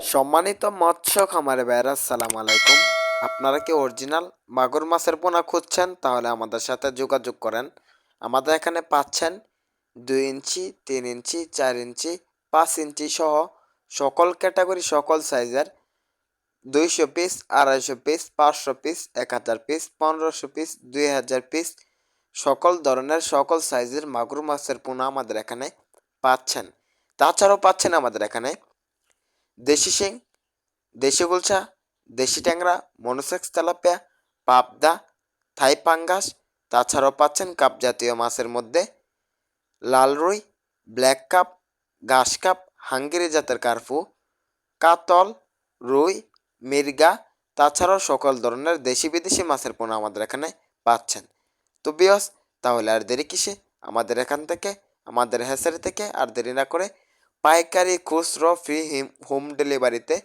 সম্মানিত মৎস্য খামারে ভাইরা আসসালামু আলাইকুম। আপনারা কি অরিজিনাল মাগুর মাছের পোনা খুঁজছেন? তাহলে আমাদের সাথে যোগাযোগ করেন। আমাদের এখানে পাচ্ছেন 2 ইঞ্চি, 3 ইঞ্চি, 4 ইঞ্চি, 5 ইঞ্চি সহ সকল ক্যাটাগরি সকল সাইজের 200 piece, 250 piece, 500 piece, 1000 piece, 1500 piece, 2000 piece সকল ধরনের সকল সাইজের মাগুর মাছের পোনা আমাদের এখানে পাচ্ছেন। তাছাড়াও পাচ্ছেন আমাদের এখানে দেশি শিং, দেশি গুলশা, দেশি ট্যাংরা, মনোসেক্স তেলাপিয়া, পাবদা, থাই পাঙ্গাস। তাছাড়াও পাচ্ছেন কাপ জাতীয় মাছের মধ্যে লাল রুই, ব্ল্যাক কাপ, ঘাস কাপ, হাঙ্গেরি জাতের কার্পু, কাতল, রুই, মির্গা। তাছাড়াও সকল ধরনের দেশি বিদেশি মাছের পোনা আমাদের এখানে পাচ্ছেন। তো বিয়স, তাহলে আর দেরি কিসে? আমাদের এখান থেকে, আমাদের হ্যাচারি থেকে আর দেরি না করে পাইকারি, খুচরো, ফ্রি হোম ডেলিভারিতে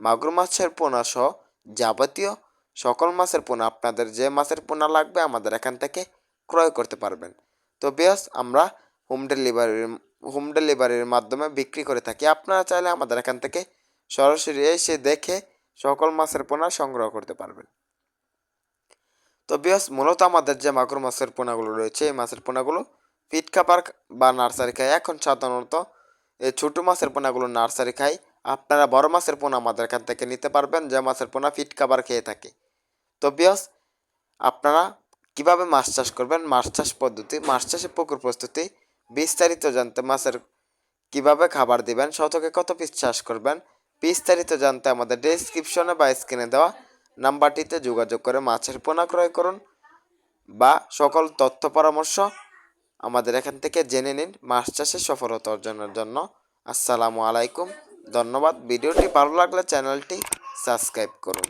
মাগুর মাছের পোনা সহ যাবতীয় সকল মাছের পোনা, আপনাদের যে মাছের পোনা লাগবে আমাদের এখান থেকে ক্রয় করতে পারবেন। তো বিয়স, আমরা হোম ডেলিভারির মাধ্যমে বিক্রি করে থাকি। আপনারা চাইলে আমাদের এখান থেকে সরাসরি এসে দেখে সকল মাছের পোনা সংগ্রহ করতে পারবেন। তো বিয়স, মূলত আমাদের যে মাগুর মাছের পোনাগুলো রয়েছে, এই মাছের পোনাগুলো ফিট খাবার বা নার্সারি খায়। এখন সাধারণত এই ছোটো মাছের পোনাগুলো নার্সারি খায়। আপনারা বড় মাছের পোনা আমাদের এখান থেকে নিতে পারবেন, যে মাছের পোনা ফিট খাবার খেয়ে থাকে। তো বিয়স, আপনারা কিভাবে মাছ চাষ করবেন, মাছ চাষ পদ্ধতি, মাছ চাষের পুকুর প্রস্তুতি বিস্তারিত জানতে, মাছের কিভাবে খাবার দিবেন, শতকে কত পিস চাষ করবেন, বিস্তারিত জানতে আমাদের ডেসক্রিপশনে বা স্ক্রিনে দেওয়া নাম্বারটিতে যোগাযোগ করে মাছের পোনা ক্রয় করুন বা সকল তথ্য পরামর্শ আমাদের এখান থেকে জেনে নিন মাছ চাষে সফলতা অর্জনের জন্য। আসসালামু আলাইকুম, ধন্যবাদ। ভিডিওটি ভালো লাগলে চ্যানেলটি সাবস্ক্রাইব করুন।